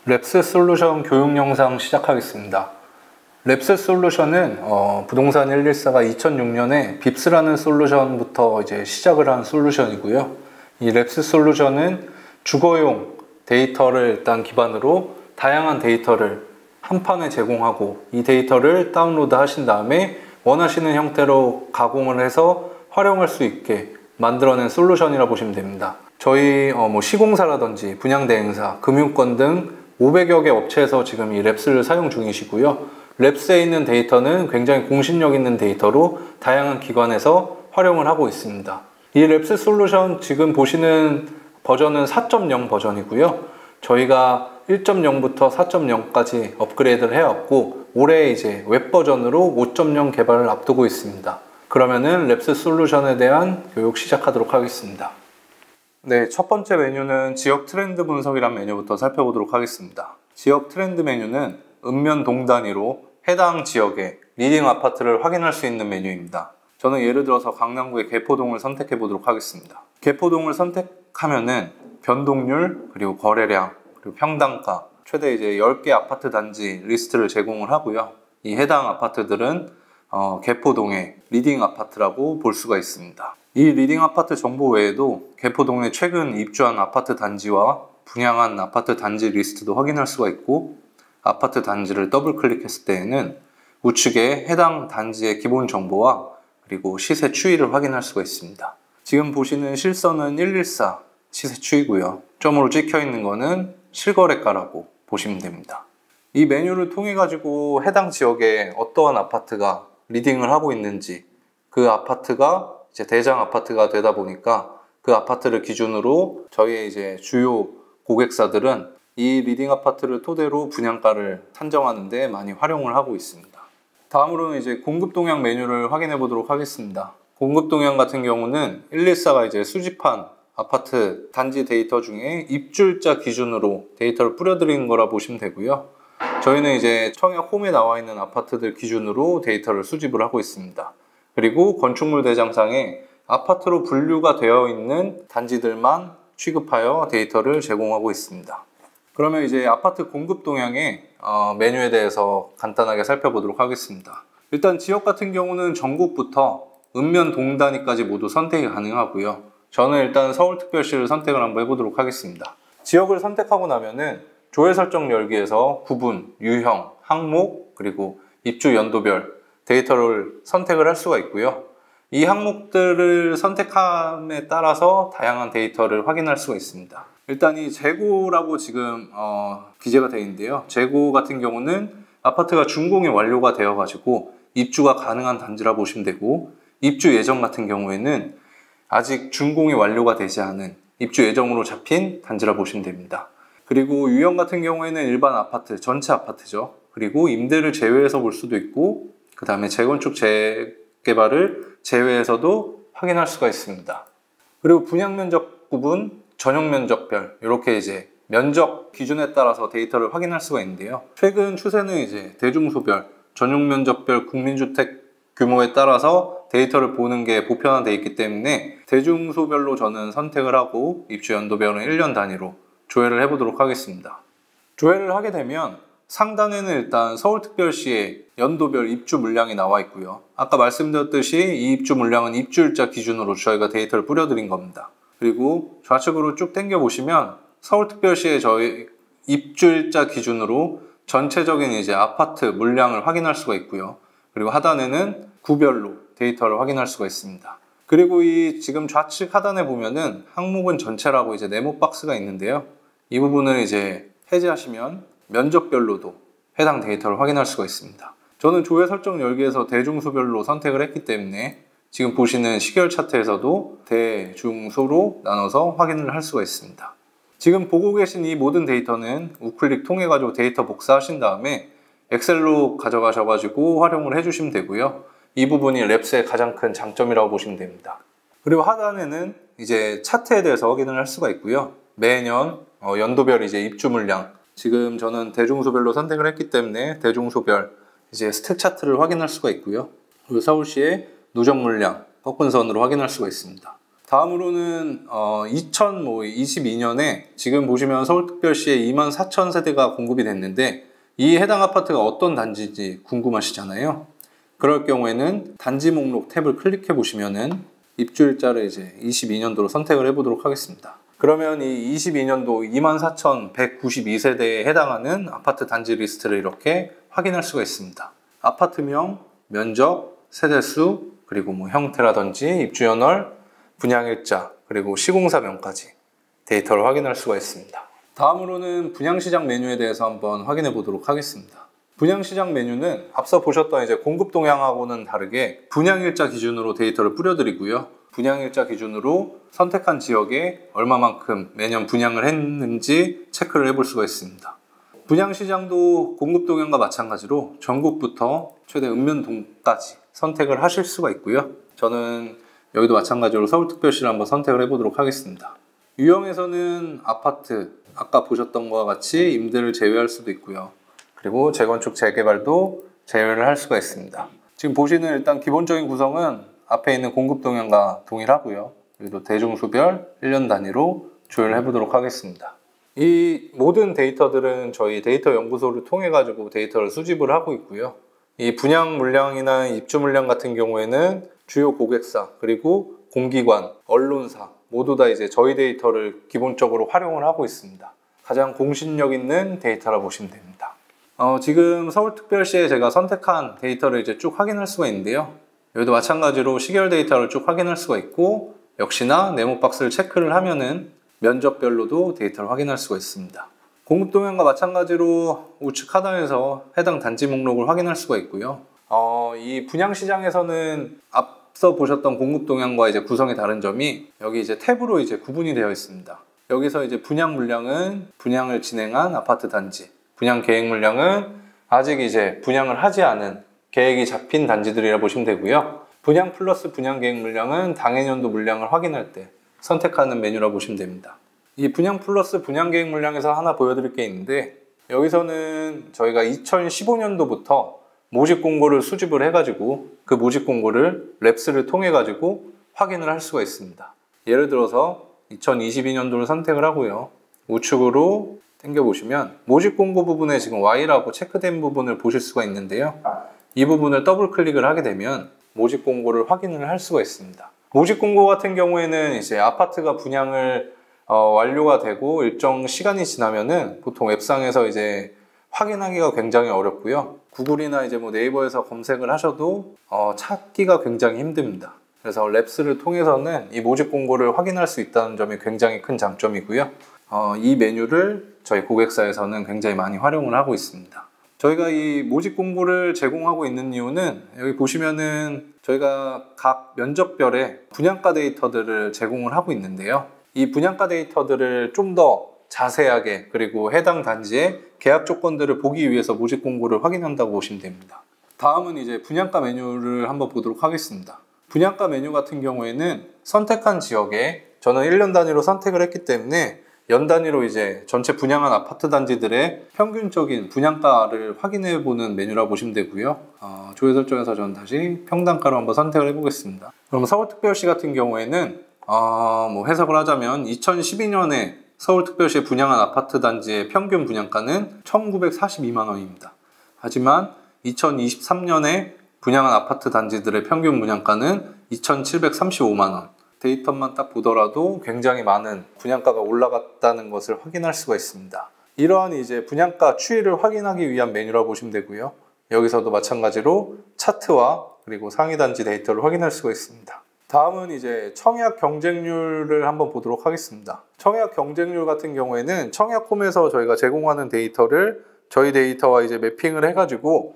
랩스 솔루션 교육 영상 시작하겠습니다. 랩스 솔루션은 부동산 114가 2006년에 빕스라는 솔루션부터 이제 시작을 한 솔루션이고요. 이 랩스 솔루션은 주거용 데이터를 일단 기반으로 다양한 데이터를 한 판에 제공하고, 이 데이터를 다운로드 하신 다음에 원하시는 형태로 가공을 해서 활용할 수 있게 만들어낸 솔루션이라 보시면 됩니다. 저희 시공사라든지 분양대행사, 금융권 등 500여 개 업체에서 지금 이 랩스를 사용 중이시고요. 랩스에 있는 데이터는 굉장히 공신력 있는 데이터로 다양한 기관에서 활용을 하고 있습니다. 이 랩스 솔루션 지금 보시는 버전은 4.0 버전이고요. 저희가 1.0부터 4.0까지 업그레이드를 해왔고, 올해 이제 웹 버전으로 5.0 개발을 앞두고 있습니다. 그러면은 랩스 솔루션에 대한 교육 시작하도록 하겠습니다. 네, 첫 번째 메뉴는 지역 트렌드 분석이란 메뉴부터 살펴보도록 하겠습니다. 지역 트렌드 메뉴는 읍면 동 단위로 해당 지역의 리딩 아파트를 확인할 수 있는 메뉴입니다. 저는 예를 들어서 강남구의 개포동을 선택해 보도록 하겠습니다. 개포동을 선택하면은 변동률, 그리고 거래량, 그리고 평당가, 최대 이제 10개 아파트 단지 리스트를 제공을 하고요. 이 해당 아파트들은 개포동의 리딩 아파트라고 볼 수가 있습니다. 이 리딩 아파트 정보 외에도 개포동에 최근 입주한 아파트 단지와 분양한 아파트 단지 리스트도 확인할 수가 있고, 아파트 단지를 더블 클릭했을 때에는 우측에 해당 단지의 기본 정보와 그리고 시세 추이를 확인할 수가 있습니다. 지금 보시는 실선은 114 시세 추이고요. 점으로 찍혀 있는 거는 실거래가라고 보시면 됩니다. 이 메뉴를 통해 가지고 해당 지역에 어떠한 아파트가 리딩을 하고 있는지, 그 아파트가 이제 대장 아파트가 되다 보니까 그 아파트를 기준으로 저희의 이제 주요 고객사들은 이 리딩 아파트를 토대로 분양가를 산정하는 데 많이 활용을 하고 있습니다. 다음으로는 이제 공급 동향 메뉴를 확인해 보도록 하겠습니다. 공급 동향 같은 경우는 114가 이제 수집한 아파트 단지 데이터 중에 입주일자 기준으로 데이터를 뿌려드리는 거라 보시면 되고요. 저희는 이제 청약 홈에 나와 있는 아파트들 기준으로 데이터를 수집을 하고 있습니다. 그리고 건축물 대장상에 아파트로 분류가 되어 있는 단지들만 취급하여 데이터를 제공하고 있습니다. 그러면 이제 아파트 공급 동향의 메뉴에 대해서 간단하게 살펴보도록 하겠습니다. 일단 지역 같은 경우는 전국부터 읍면 동 단위까지 모두 선택이 가능하고요. 저는 일단 서울특별시를 선택을 한번 해보도록 하겠습니다. 지역을 선택하고 나면은 조회 설정 열기에서 구분, 유형, 항목, 그리고 입주 연도별 데이터를 선택을 할 수가 있고요. 이 항목들을 선택함에 따라서 다양한 데이터를 확인할 수가 있습니다. 일단 이 재고라고 지금 기재가 되어 있는데요. 재고 같은 경우는 아파트가 준공이 완료가 되어 가지고 입주가 가능한 단지라 보시면 되고, 입주 예정 같은 경우에는 아직 준공이 완료가 되지 않은 입주 예정으로 잡힌 단지라 보시면 됩니다. 그리고 유형 같은 경우에는 일반 아파트, 전체 아파트죠. 그리고 임대를 제외해서 볼 수도 있고, 그 다음에 재건축 재개발을 제외해서도 확인할 수가 있습니다. 그리고 분양면적 구분, 전용면적별, 이렇게 이제 면적 기준에 따라서 데이터를 확인할 수가 있는데요. 최근 추세는 이제 대중소별, 전용면적별 국민주택 규모에 따라서 데이터를 보는 게 보편화되어 있기 때문에 대중소별로 저는 선택을 하고 입주 연도별은 1년 단위로 조회를 해보도록 하겠습니다. 조회를 하게 되면 상단에는 일단 서울특별시의 연도별 입주 물량이 나와 있고요. 아까 말씀드렸듯이 이 입주 물량은 입주일자 기준으로 저희가 데이터를 뿌려드린 겁니다. 그리고 좌측으로 쭉 당겨 보시면 서울특별시의 저희 입주일자 기준으로 전체적인 이제 아파트 물량을 확인할 수가 있고요. 그리고 하단에는 구별로 데이터를 확인할 수가 있습니다. 그리고 이 지금 좌측 하단에 보면은 항목은 전체라고 이제 네모 박스가 있는데요. 이 부분을 이제 해제하시면 면적별로도 해당 데이터를 확인할 수가 있습니다. 저는 조회 설정 열기에서 대중소별로 선택을 했기 때문에 지금 보시는 시계열 차트에서도 대중소로 나눠서 확인을 할 수가 있습니다. 지금 보고 계신 이 모든 데이터는 우클릭 통해 가지고 데이터 복사하신 다음에 엑셀로 가져가셔가지고 활용을 해주시면 되고요. 이 부분이 랩스의 가장 큰 장점이라고 보시면 됩니다. 그리고 하단에는 이제 차트에 대해서 확인을 할 수가 있고요. 매년 연도별 이제 입주 물량, 지금 저는 대중소별로 선택을 했기 때문에 대중소별 이제 스택 차트를 확인할 수가 있고요. 그리고 서울시의 누적 물량 꺾은 선으로 확인할 수가 있습니다. 다음으로는 2022년에 지금 보시면 서울특별시에 24,000세대가 공급이 됐는데 이 해당 아파트가 어떤 단지인지 궁금하시잖아요. 그럴 경우에는 단지 목록 탭을 클릭해 보시면은 입주일자를 이제 22년도로 선택을 해보도록 하겠습니다. 그러면 이 22년도 24,192세대에 해당하는 아파트 단지 리스트를 이렇게 확인할 수가 있습니다. 아파트명, 면적, 세대수, 그리고 뭐 형태라든지 입주연월, 분양일자, 그리고 시공사명까지 데이터를 확인할 수가 있습니다. 다음으로는 분양시장 메뉴에 대해서 한번 확인해 보도록 하겠습니다. 분양시장 메뉴는 앞서 보셨던 이제 공급 동향하고는 다르게 분양일자 기준으로 데이터를 뿌려드리고요. 분양일자 기준으로 선택한 지역에 얼마만큼 매년 분양을 했는지 체크를 해볼 수가 있습니다. 분양시장도 공급 동향과 마찬가지로 전국부터 최대 읍면동까지 선택을 하실 수가 있고요. 저는 여기도 마찬가지로 서울특별시를 한번 선택을 해보도록 하겠습니다. 유형에서는 아파트, 아까 보셨던 것과 같이 임대를 제외할 수도 있고요. 그리고 재건축, 재개발도 제외를 할 수가 있습니다. 지금 보시는 일단 기본적인 구성은 앞에 있는 공급 동향과 동일하고요. 여기도 대중수별 1년 단위로 조율을 해보도록 하겠습니다. 이 모든 데이터들은 저희 데이터 연구소를 통해 가지고 데이터를 수집을 하고 있고요. 이 분양 물량이나 입주 물량 같은 경우에는 주요 고객사, 그리고 공기관, 언론사 모두 다 이제 저희 데이터를 기본적으로 활용을 하고 있습니다. 가장 공신력 있는 데이터라 보시면 됩니다. 지금 서울특별시에 제가 선택한 데이터를 이제 쭉 확인할 수가 있는데요. 여기도 마찬가지로 시계열 데이터를 쭉 확인할 수가 있고, 역시나 네모박스를 체크를 하면은 면적별로도 데이터를 확인할 수가 있습니다. 공급 동향과 마찬가지로 우측 하단에서 해당 단지 목록을 확인할 수가 있고요. 이 분양시장에서는 앞서 보셨던 공급 동향과 이제 구성이 다른 점이 여기 이제 탭으로 이제 구분이 되어 있습니다. 여기서 이제 분양 물량은 분양을 진행한 아파트 단지, 분양 계획 물량은 아직 이제 분양을 하지 않은 계획이 잡힌 단지들이라 보시면 되고요. 분양 플러스 분양 계획 물량은 당해년도 물량을 확인할 때 선택하는 메뉴라 보시면 됩니다. 이 분양 플러스 분양 계획 물량에서 하나 보여드릴 게 있는데, 여기서는 저희가 2015년도부터 모집 공고를 수집을 해가지고 그 모집 공고를 랩스를 통해 가지고 확인을 할 수가 있습니다. 예를 들어서 2022년도를 선택을 하고요. 우측으로 당겨 보시면 모집 공고 부분에 지금 Y라고 체크된 부분을 보실 수가 있는데요. 이 부분을 더블 클릭을 하게 되면 모집 공고를 확인을 할 수가 있습니다. 모집 공고 같은 경우에는 이제 아파트가 분양을 완료가 되고 일정 시간이 지나면은 보통 웹상에서 이제 확인하기가 굉장히 어렵고요. 구글이나 이제 뭐 네이버에서 검색을 하셔도 찾기가 굉장히 힘듭니다. 그래서 랩스를 통해서는 이 모집 공고를 확인할 수 있다는 점이 굉장히 큰 장점이고요. 이 메뉴를 저희 고객사에서는 굉장히 많이 활용을 하고 있습니다. 저희가 이 모집 공고를 제공하고 있는 이유는 여기 보시면은 저희가 각 면적별의 분양가 데이터들을 제공을 하고 있는데요. 이 분양가 데이터들을 좀 더 자세하게, 그리고 해당 단지의 계약 조건들을 보기 위해서 모집 공고를 확인한다고 보시면 됩니다. 다음은 이제 분양가 메뉴를 한번 보도록 하겠습니다. 분양가 메뉴 같은 경우에는 선택한 지역에 저는 1년 단위로 선택을 했기 때문에 연 단위로 이제 전체 분양한 아파트 단지들의 평균적인 분양가를 확인해 보는 메뉴라 보시면 되고요. 조회 설정에서 저는 다시 평당가로 한번 선택을 해보겠습니다. 그럼 서울특별시 같은 경우에는 뭐 해석을 하자면 2012년에 서울특별시에 분양한 아파트 단지의 평균 분양가는 1,942만 원입니다. 하지만 2023년에 분양한 아파트 단지들의 평균 분양가는 2,735만 원. 데이터만 딱 보더라도 굉장히 많은 분양가가 올라갔다는 것을 확인할 수가 있습니다. 이러한 이제 분양가 추이를 확인하기 위한 메뉴라고 보시면 되고요. 여기서도 마찬가지로 차트와 그리고 상위 단지 데이터를 확인할 수가 있습니다. 다음은 이제 청약 경쟁률을 한번 보도록 하겠습니다. 청약 경쟁률 같은 경우에는 청약홈에서 저희가 제공하는 데이터를 저희 데이터와 이제 매핑을 해가지고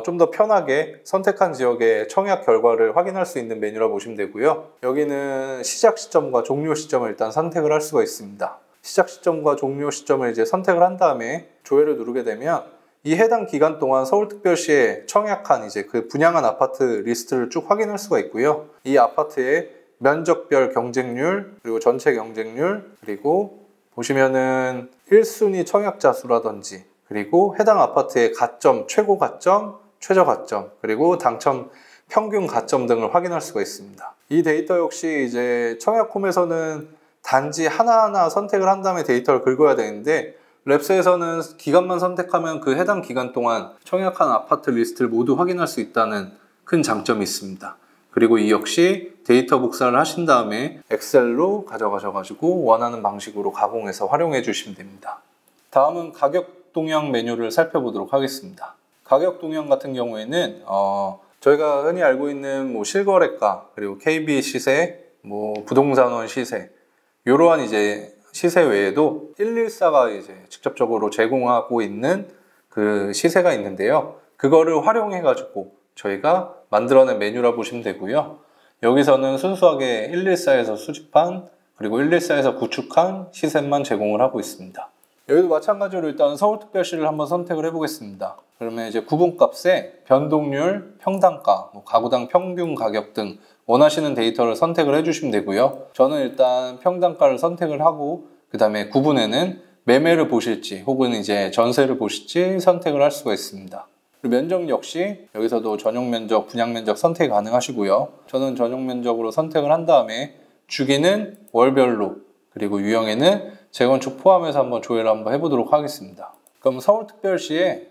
좀 더 편하게 선택한 지역의 청약 결과를 확인할 수 있는 메뉴라 보시면 되고요. 여기는 시작 시점과 종료 시점을 일단 선택을 할 수가 있습니다. 시작 시점과 종료 시점을 이제 선택을 한 다음에 조회를 누르게 되면 이 해당 기간 동안 서울특별시에 청약한 이제 그 분양한 아파트 리스트를 쭉 확인할 수가 있고요. 이 아파트의 면적별 경쟁률, 그리고 전체 경쟁률, 그리고 보시면은 1순위 청약자 수라든지, 그리고 해당 아파트의 가점, 최고 가점, 최저 가점, 그리고 당첨 평균 가점 등을 확인할 수가 있습니다. 이 데이터 역시 이제 청약홈에서는 단지 하나하나 선택을 한 다음에 데이터를 긁어야 되는데, 랩스에서는 기간만 선택하면 그 해당 기간 동안 청약한 아파트 리스트를 모두 확인할 수 있다는 큰 장점이 있습니다. 그리고 이 역시 데이터 복사를 하신 다음에 엑셀로 가져가셔가지고 원하는 방식으로 가공해서 활용해 주시면 됩니다. 다음은 가격 동향 메뉴를 살펴보도록 하겠습니다. 가격 동향 같은 경우에는 저희가 흔히 알고 있는 실거래가, 그리고 KB 시세, 부동산원 시세, 이러한 이제 시세 외에도 114가 이제 직접적으로 제공하고 있는 그 시세가 있는데요. 그거를 활용해 가지고 저희가 만들어낸 메뉴라 보시면 되고요. 여기서는 순수하게 114에서 수집한, 그리고 114에서 구축한 시세만 제공을 하고 있습니다. 여기도 마찬가지로 일단 서울특별시를 한번 선택을 해보겠습니다. 그러면 이제 구분값에 변동률, 평당가, 가구당 평균 가격 등 원하시는 데이터를 선택을 해주시면 되고요. 저는 일단 평당가를 선택을 하고, 그 다음에 구분에는 매매를 보실지 혹은 이제 전세를 보실지 선택을 할 수가 있습니다. 그리고 면적 역시 여기서도 전용 면적, 분양 면적 선택이 가능하시고요. 저는 전용 면적으로 선택을 한 다음에 주기는 월별로, 그리고 유형에는 재건축 포함해서 한번 조회를 한번 해보도록 하겠습니다. 그럼 서울특별시에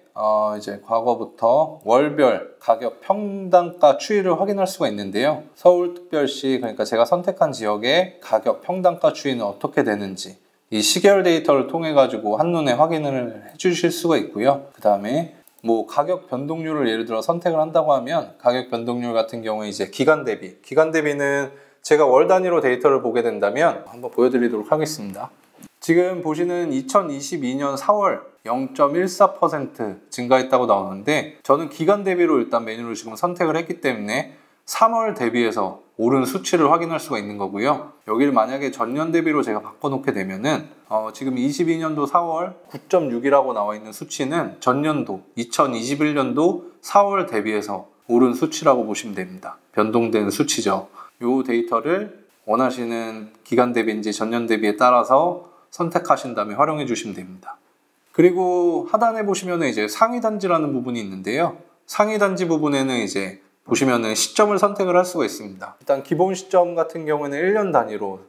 이제 과거부터 월별 가격 평당가 추이를 확인할 수가 있는데요. 서울특별시, 그러니까 제가 선택한 지역의 가격 평당가 추이는 어떻게 되는지 이 시계열 데이터를 통해 가지고 한눈에 확인을 해 주실 수가 있고요. 그 다음에 가격 변동률을 예를 들어 선택을 한다고 하면, 가격 변동률 같은 경우에 이제 기간 대비는 제가 월 단위로 데이터를 보게 된다면 한번 보여드리도록 하겠습니다. 지금 보시는 2022년 4월 0.14% 증가했다고 나오는데, 저는 기간 대비로 일단 메뉴를 지금 선택을 했기 때문에 3월 대비해서 오른 수치를 확인할 수가 있는 거고요. 여기를 만약에 전년 대비로 제가 바꿔놓게 되면은 지금 22년도 4월 9.6이라고 나와 있는 수치는 전년도 2021년도 4월 대비해서 오른 수치라고 보시면 됩니다. 변동된 수치죠. 이 데이터를 원하시는 기간 대비인지 전년 대비에 따라서 선택하신 다음에 활용해 주시면 됩니다. 그리고 하단에 보시면은 이제 상위 단지라는 부분이 있는데요. 상위 단지 부분에는 이제 보시면은 시점을 선택을 할 수가 있습니다. 일단 기본 시점 같은 경우에는 1년 단위로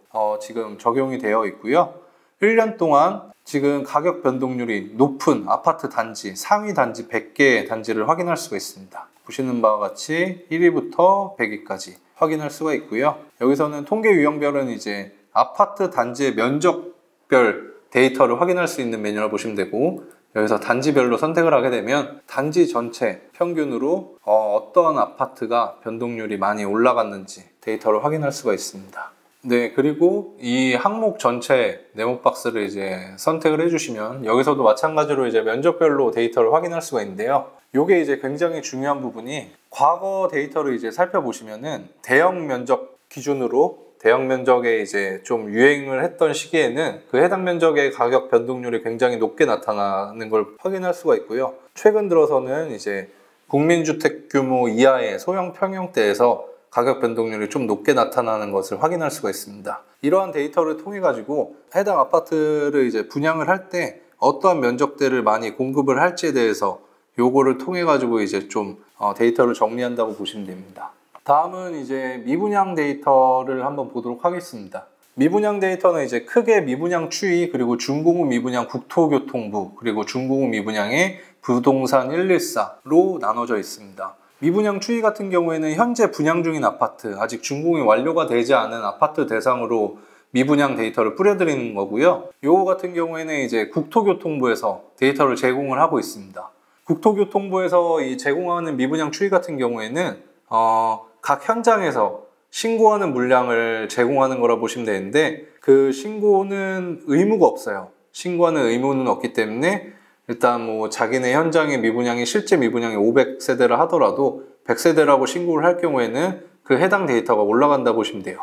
지금 적용이 되어 있고요. 1년 동안 지금 가격 변동률이 높은 아파트 단지, 상위 단지 100개의 단지를 확인할 수가 있습니다. 보시는 바와 같이 1위부터 100위까지 확인할 수가 있고요. 여기서는 통계 유형별은 이제 아파트 단지의 면적별 데이터를 확인할 수 있는 메뉴라 보시면 되고, 여기서 단지별로 선택을 하게 되면 단지 전체 평균으로 어떤 아파트가 변동률이 많이 올라갔는지 데이터를 확인할 수가 있습니다. 네, 그리고 이 항목 전체 네모 박스를 이제 선택을 해주시면 여기서도 마찬가지로 이제 면적별로 데이터를 확인할 수가 있는데요. 이게 이제 굉장히 중요한 부분이, 과거 데이터를 이제 살펴보시면은 대형 면적 기준으로 대형 면적에 이제 좀 유행을 했던 시기에는 그 해당 면적의 가격 변동률이 굉장히 높게 나타나는 걸 확인할 수가 있고요. 최근 들어서는 이제 국민주택 규모 이하의 소형 평형대에서 가격 변동률이 좀 높게 나타나는 것을 확인할 수가 있습니다. 이러한 데이터를 통해 가지고 해당 아파트를 이제 분양을 할 때 어떠한 면적대를 많이 공급을 할지에 대해서 요거를 통해 가지고 이제 좀 데이터를 정리한다고 보시면 됩니다. 다음은 이제 미분양 데이터를 한번 보도록 하겠습니다. 미분양 데이터는 이제 크게 미분양 추이, 그리고 준공후 미분양 국토교통부, 그리고 준공후 미분양의 부동산 114로 나눠져 있습니다. 미분양 추이 같은 경우에는 현재 분양 중인 아파트, 아직 준공이 완료가 되지 않은 아파트 대상으로 미분양 데이터를 뿌려드리는 거고요. 요거 같은 경우에는 이제 국토교통부에서 데이터를 제공을 하고 있습니다. 국토교통부에서 이 제공하는 미분양 추이 같은 경우에는 각 현장에서 신고하는 물량을 제공하는 거라 보시면 되는데, 그 신고는 의무가 없어요. 신고하는 의무는 없기 때문에 일단 자기네 현장의 미분양이 실제 미분양이 500세대를 하더라도 100세대라고 신고를 할 경우에는 그 해당 데이터가 올라간다 보시면 돼요.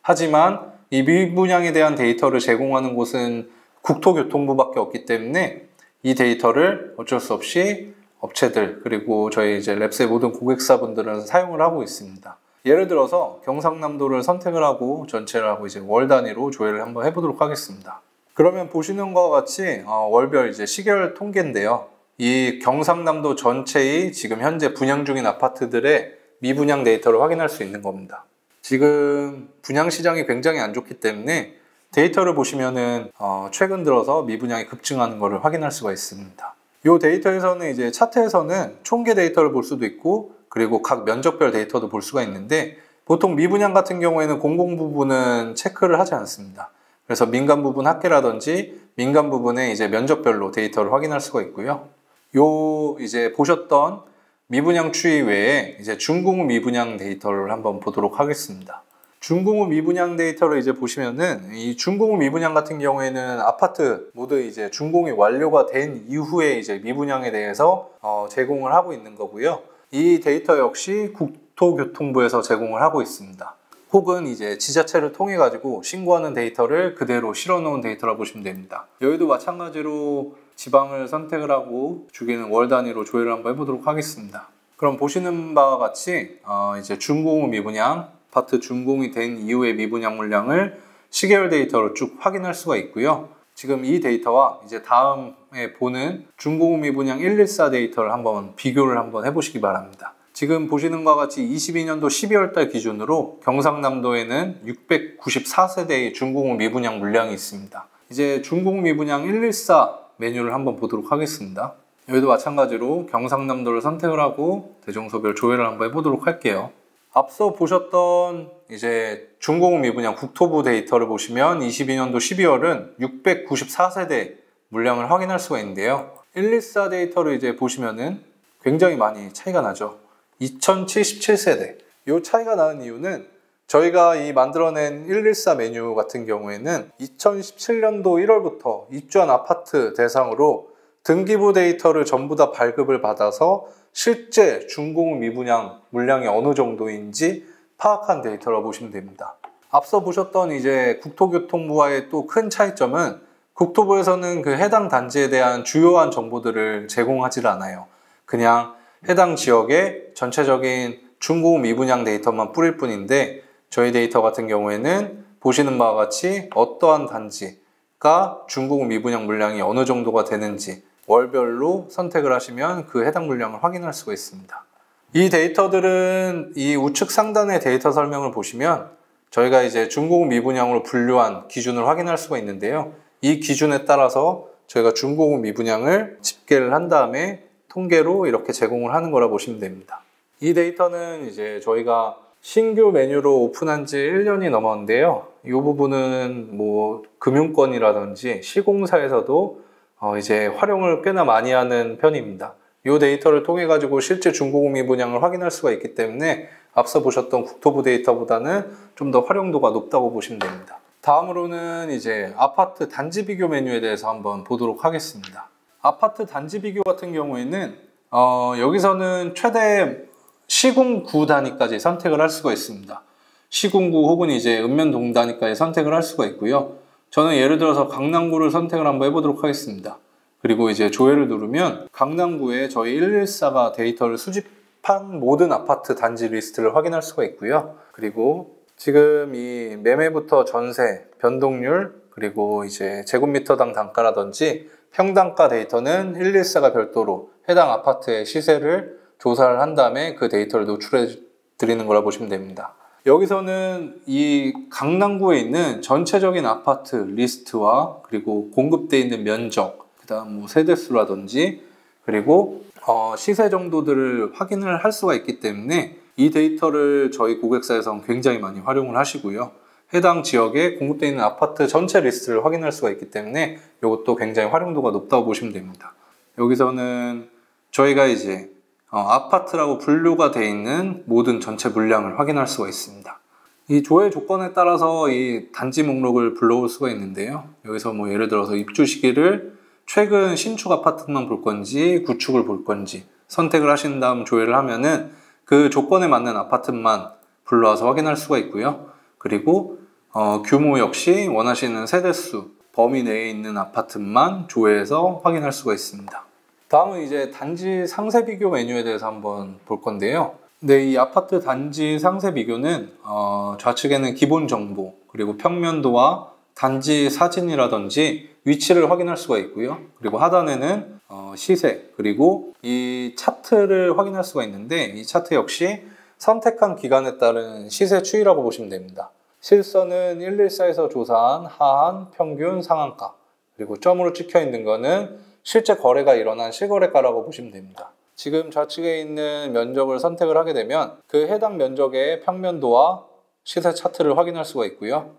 하지만 이 미분양에 대한 데이터를 제공하는 곳은 국토교통부밖에 없기 때문에 이 데이터를 어쩔 수 없이 업체들, 그리고 저희 이제 랩스의 모든 고객사분들은 사용을 하고 있습니다. 예를 들어서 경상남도를 선택을 하고 전체를 하고 이제 월 단위로 조회를 한번 해보도록 하겠습니다. 그러면 보시는 것과 같이 월별 이제 시계열 통계인데요. 이 경상남도 전체의 지금 현재 분양 중인 아파트들의 미분양 데이터를 확인할 수 있는 겁니다. 지금 분양 시장이 굉장히 안 좋기 때문에 데이터를 보시면은 최근 들어서 미분양이 급증하는 것을 확인할 수가 있습니다. 이 데이터에서는 이제 차트에서는 총계 데이터를 볼 수도 있고 그리고 각 면적별 데이터도 볼 수가 있는데 보통 미분양 같은 경우에는 공공 부분은 체크를 하지 않습니다. 그래서 민간 부분 합계라든지 민간 부분의 이제 면적별로 데이터를 확인할 수가 있고요. 요 이제 보셨던 미분양 추이 외에 이제 준공후 미분양 데이터를 한번 보도록 하겠습니다. 준공후 미분양 데이터를 이제 보시면은 이 준공후 미분양 같은 경우에는 아파트 모두 이제 준공이 완료가 된 이후에 이제 미분양에 대해서 제공을 하고 있는 거고요. 이 데이터 역시 국토교통부에서 제공을 하고 있습니다. 혹은 이제 지자체를 통해 가지고 신고하는 데이터를 그대로 실어 놓은 데이터라 보시면 됩니다. 여기도 마찬가지로 지방을 선택을 하고 주기는 월 단위로 조회를 한번 해보도록 하겠습니다. 그럼 보시는 바와 같이 이제 준공후 미분양, 아파트 준공이 된 이후의 미분양 물량을 시계열 데이터로 쭉 확인할 수가 있고요. 지금 이 데이터와 이제 다음에 보는 준공후 미분양 114 데이터를 한번 비교를 한번 해보시기 바랍니다. 지금 보시는 것과 같이 22년도 12월달 기준으로 경상남도에는 694세대의 준공후 미분양 물량이 있습니다. 이제 준공후 미분양 114 메뉴를 한번 보도록 하겠습니다. 여기도 마찬가지로 경상남도를 선택을 하고 대종소별 조회를 한번 해보도록 할게요. 앞서 보셨던 이제 준공후 미분양 국토부 데이터를 보시면 22년도 12월은 694세대 물량을 확인할 수가 있는데요. 114 데이터를 이제 보시면은 굉장히 많이 차이가 나죠. 2077세대. 이 차이가 나는 이유는 저희가 이 만들어낸 114 메뉴 같은 경우에는 2017년도 1월부터 입주한 아파트 대상으로 등기부 데이터를 전부 다 발급을 받아서 실제 준공후 미분양 물량이 어느 정도인지 파악한 데이터라고 보시면 됩니다. 앞서 보셨던 이제 국토교통부와의 또 큰 차이점은 국토부에서는 그 해당 단지에 대한 주요한 정보들을 제공하지 않아요. 그냥 해당 지역의 전체적인 준공후 미분양 데이터만 뿌릴 뿐인데 저희 데이터 같은 경우에는 보시는 바와 같이 어떠한 단지가 준공후 미분양 물량이 어느 정도가 되는지 월별로 선택을 하시면 그 해당 물량을 확인할 수가 있습니다. 이 데이터들은 이 우측 상단의 데이터 설명을 보시면 저희가 이제 준공후 미분양으로 분류한 기준을 확인할 수가 있는데요. 이 기준에 따라서 저희가 준공후 미분양을 집계를 한 다음에 통계로 이렇게 제공을 하는 거라 보시면 됩니다. 이 데이터는 이제 저희가 신규 메뉴로 오픈한 지 1년이 넘었는데요. 이 부분은 뭐 금융권이라든지 시공사에서도 이제 활용을 꽤나 많이 하는 편입니다. 이 데이터를 통해 가지고 실제 준공후 미분양을 확인할 수가 있기 때문에 앞서 보셨던 국토부 데이터보다는 좀 더 활용도가 높다고 보시면 됩니다. 다음으로는 이제 아파트 단지 비교 메뉴에 대해서 한번 보도록 하겠습니다. 아파트 단지 비교 같은 경우에는 여기서는 최대 시군구 단위까지 선택을 할 수가 있습니다. 시군구 혹은 이제 읍면동 단위까지 선택을 할 수가 있고요. 저는 예를 들어서 강남구를 선택을 한번 해보도록 하겠습니다. 그리고 이제 조회를 누르면 강남구에 저희 114가 데이터를 수집한 모든 아파트 단지 리스트를 확인할 수가 있고요. 그리고 지금 이 매매부터 전세, 변동률, 그리고 이제 제곱미터당 단가라든지 평당가 데이터는 114가 별도로 해당 아파트의 시세를 조사를 한 다음에 그 데이터를 노출해 드리는 거라 보시면 됩니다. 여기서는 이 강남구에 있는 전체적인 아파트 리스트와 그리고 공급되어 있는 면적, 그 다음 뭐 세대수라든지 그리고 시세 정도들을 확인을 할 수가 있기 때문에 이 데이터를 저희 고객사에서는 굉장히 많이 활용을 하시고요. 해당 지역에 공급되어 있는 아파트 전체 리스트를 확인할 수가 있기 때문에 이것도 굉장히 활용도가 높다고 보시면 됩니다. 여기서는 저희가 이제 아파트라고 분류가 되어 있는 모든 전체 물량을 확인할 수가 있습니다. 이 조회 조건에 따라서 이 단지 목록을 불러올 수가 있는데요. 여기서 뭐 예를 들어서 입주 시기를 최근 신축 아파트만 볼 건지 구축을 볼 건지 선택을 하신 다음 조회를 하면은 그 조건에 맞는 아파트만 불러와서 확인할 수가 있고요. 그리고 규모 역시 원하시는 세대수, 범위 내에 있는 아파트만 조회해서 확인할 수가 있습니다. 다음은 이제 단지 상세 비교 메뉴에 대해서 한번 볼 건데요. 네, 이 아파트 단지 상세 비교는 좌측에는 기본 정보, 그리고 평면도와 단지 사진이라든지 위치를 확인할 수가 있고요. 그리고 하단에는 시세, 그리고 이 차트를 확인할 수가 있는데 이 차트 역시 선택한 기간에 따른 시세 추이라고 보시면 됩니다. 실선은 114에서 조사한 하한, 평균, 상한가, 그리고 점으로 찍혀 있는 거는 실제 거래가 일어난 실거래가라고 보시면 됩니다. 지금 좌측에 있는 면적을 선택을 하게 되면 그 해당 면적의 평면도와 시세 차트를 확인할 수가 있고요.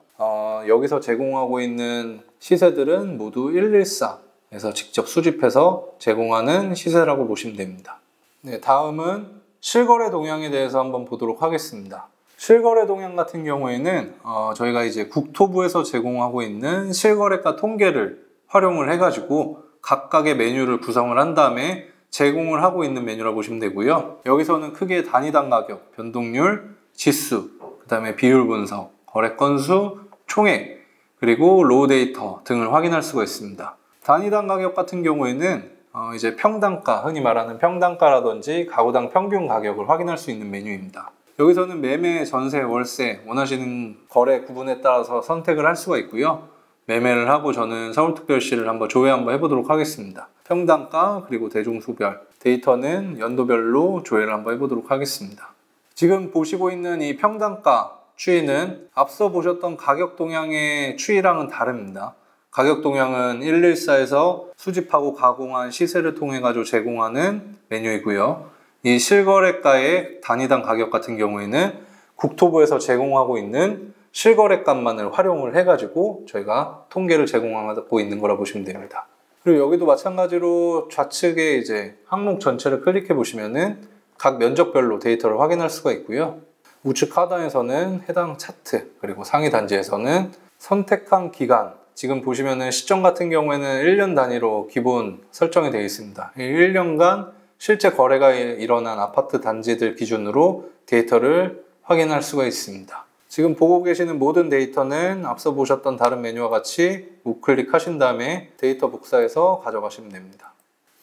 여기서 제공하고 있는 시세들은 모두 114에서 직접 수집해서 제공하는 시세라고 보시면 됩니다. 네, 다음은 실거래 동향에 대해서 한번 보도록 하겠습니다. 실거래 동향 같은 경우에는 저희가 이제 국토부에서 제공하고 있는 실거래가 통계를 활용을 해가지고 각각의 메뉴를 구성을 한 다음에 제공을 하고 있는 메뉴라고 보시면 되고요. 여기서는 크게 단위당 가격, 변동률, 지수, 그 다음에 비율 분석, 거래 건수, 총액, 그리고 로우 데이터 등을 확인할 수가 있습니다. 단위당 가격 같은 경우에는 이제 평당가, 흔히 말하는 평당가라든지 가구당 평균 가격을 확인할 수 있는 메뉴입니다. 여기서는 매매, 전세, 월세 원하시는 거래 구분에 따라서 선택을 할 수가 있고요. 매매를 하고 저는 서울특별시를 한번 조회 한번 해보도록 하겠습니다. 평당가 그리고 대중소별 데이터는 연도별로 조회를 한번 해보도록 하겠습니다. 지금 보시고 있는 이 평당가 추이는 앞서 보셨던 가격 동향의 추이랑은 다릅니다. 가격 동향은 114에서 수집하고 가공한 시세를 통해 가지고 제공하는 메뉴이고요. 이 실거래가의 단위당 가격 같은 경우에는 국토부에서 제공하고 있는 실거래값만을 활용을 해가지고 저희가 통계를 제공하고 있는 거라 보시면 됩니다. 그리고 여기도 마찬가지로 좌측에 이제 항목 전체를 클릭해 보시면은 각 면적별로 데이터를 확인할 수가 있고요. 우측 하단에서는 해당 차트, 그리고 상위 단지에서는 선택한 기간, 지금 보시면은 시점 같은 경우에는 1년 단위로 기본 설정이 되어 있습니다. 1년간 실제 거래가 일어난 아파트 단지들 기준으로 데이터를 확인할 수가 있습니다. 지금 보고 계시는 모든 데이터는 앞서 보셨던 다른 메뉴와 같이 우클릭 하신 다음에 데이터 복사해서 가져가시면 됩니다.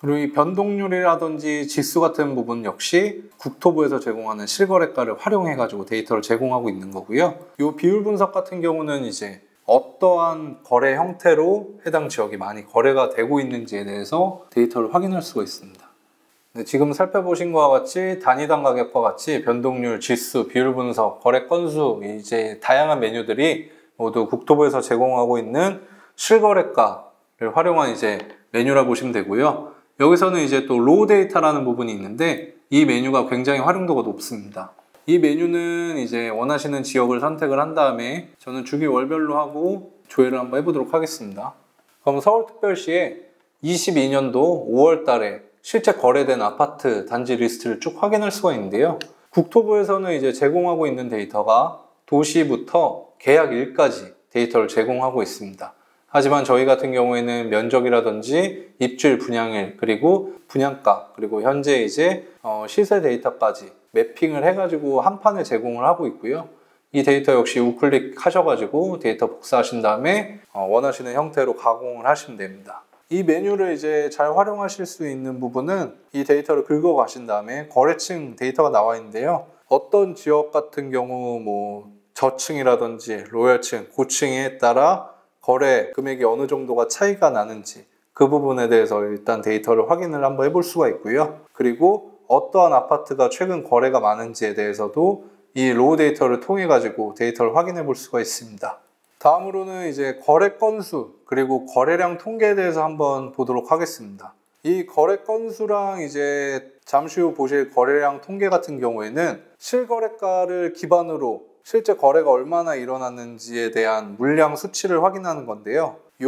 그리고 이 변동률이라든지 지수 같은 부분 역시 국토부에서 제공하는 실거래가를 활용해 가지고 데이터를 제공하고 있는 거고요. 이 비율 분석 같은 경우는 이제 어떠한 거래 형태로 해당 지역이 많이 거래가 되고 있는지에 대해서 데이터를 확인할 수가 있습니다. 네, 지금 살펴보신 것과 같이 단위당 가격과 같이 변동률, 지수, 비율 분석, 거래 건수, 이제 다양한 메뉴들이 모두 국토부에서 제공하고 있는 실거래가를 활용한 이제 메뉴라 보시면 되고요. 여기서는 이제 또 로우 데이터라는 부분이 있는데 이 메뉴가 굉장히 활용도가 높습니다. 이 메뉴는 이제 원하시는 지역을 선택을 한 다음에 저는 주기 월별로 하고 조회를 한번 해보도록 하겠습니다. 그럼 서울특별시에 22년도 5월 달에 실제 거래된 아파트 단지 리스트를 쭉 확인할 수가 있는데요. 국토부에서는 이제 제공하고 있는 데이터가 도시부터 계약일까지 데이터를 제공하고 있습니다. 하지만 저희 같은 경우에는 면적이라든지 입주일 분양일, 그리고 분양가, 그리고 현재 이제 시세 데이터까지 매핑을 해가지고 한 판에 제공을 하고 있고요. 이 데이터 역시 우클릭 하셔가지고 데이터 복사하신 다음에 원하시는 형태로 가공을 하시면 됩니다. 이 메뉴를 이제 잘 활용하실 수 있는 부분은 이 데이터를 긁어 가신 다음에 거래층 데이터가 나와 있는데요. 어떤 지역 같은 경우 뭐 저층이라든지 로열층, 고층에 따라 거래 금액이 어느 정도가 차이가 나는지 그 부분에 대해서 일단 데이터를 확인을 한번 해볼 수가 있고요. 그리고 어떠한 아파트가 최근 거래가 많은지에 대해서도 이 로우 데이터를 통해 가지고 데이터를 확인해 볼 수가 있습니다. 다음으로는 이제 거래 건수 그리고 거래량 통계에 대해서 한번 보도록 하겠습니다. 이 거래 건수랑 이제 잠시 후 보실 거래량 통계 같은 경우에는 실거래가를 기반으로 실제 거래가 얼마나 일어났는지에 대한 물량 수치를 확인하는 건데요. 이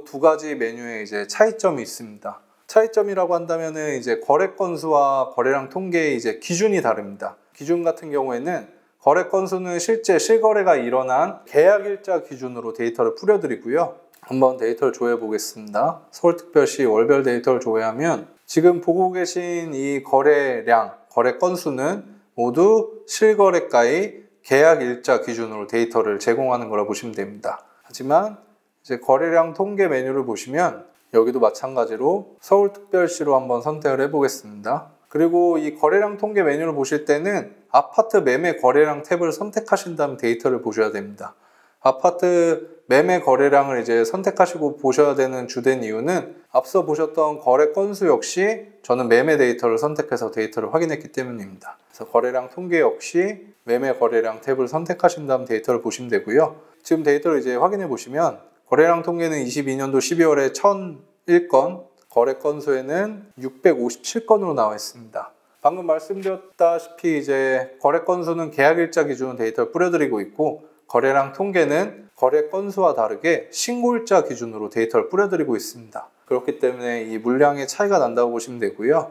두 가지 메뉴에 이제 차이점이 있습니다. 차이점이라고 한다면은 이제 거래 건수와 거래량 통계의 이제 기준이 다릅니다. 기준 같은 경우에는 거래 건수는 실제 실거래가 일어난 계약일자 기준으로 데이터를 뿌려드리고요. 한번 데이터를 조회해 보겠습니다. 서울특별시 월별 데이터를 조회하면 지금 보고 계신 이 거래량, 거래 건수는 모두 실거래가의 계약일자 기준으로 데이터를 제공하는 거라 보시면 됩니다. 하지만 이제 거래량 통계 메뉴를 보시면 여기도 마찬가지로 서울특별시로 한번 선택을 해 보겠습니다. 그리고 이 거래량 통계 메뉴를 보실 때는 아파트 매매 거래량 탭을 선택하신 다음 데이터를 보셔야 됩니다. 아파트 매매 거래량을 이제 선택하시고 보셔야 되는 주된 이유는 앞서 보셨던 거래 건수 역시 저는 매매 데이터를 선택해서 데이터를 확인했기 때문입니다. 그래서 거래량 통계 역시 매매 거래량 탭을 선택하신 다음 데이터를 보시면 되고요. 지금 데이터를 이제 확인해 보시면 거래량 통계는 22년도 12월에 1001건, 거래 건수에는 657건으로 나와 있습니다. 방금 말씀드렸다시피 이제 거래 건수는 계약일자 기준으로 데이터를 뿌려드리고 있고, 거래량 통계는 거래 건수와 다르게 신고일자 기준으로 데이터를 뿌려드리고 있습니다. 그렇기 때문에 이 물량의 차이가 난다고 보시면 되고요.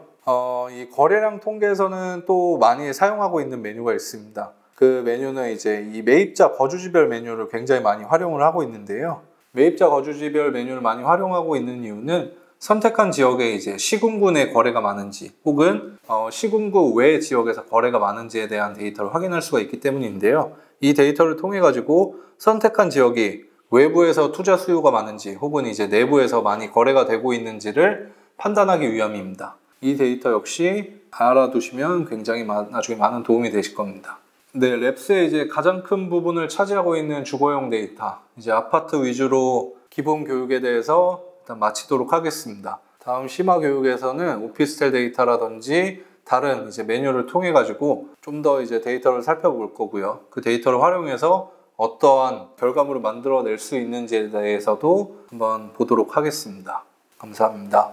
이 거래량 통계에서는 또 많이 사용하고 있는 메뉴가 있습니다. 그 메뉴는 이제 이 매입자 거주지별 메뉴를 굉장히 많이 활용을 하고 있는데요. 매입자 거주지별 메뉴를 많이 활용하고 있는 이유는 선택한 지역에 이제 시군구 내 거래가 많은지 혹은 시군구 외 지역에서 거래가 많은지에 대한 데이터를 확인할 수가 있기 때문인데요. 이 데이터를 통해 가지고 선택한 지역이 외부에서 투자 수요가 많은지 혹은 이제 내부에서 많이 거래가 되고 있는지를 판단하기 위함입니다. 이 데이터 역시 알아두시면 굉장히 나중에 많은 도움이 되실 겁니다. 네, 랩스의 이제 가장 큰 부분을 차지하고 있는 주거용 데이터, 이제 아파트 위주로 기본 교육에 대해서 일단 마치도록 하겠습니다. 다음 심화 교육에서는 오피스텔 데이터라든지 다른 이제 메뉴를 통해 가지고 좀 더 이제 데이터를 살펴볼 거고요. 그 데이터를 활용해서 어떠한 결과물을 만들어낼 수 있는지에 대해서도 한번 보도록 하겠습니다. 감사합니다.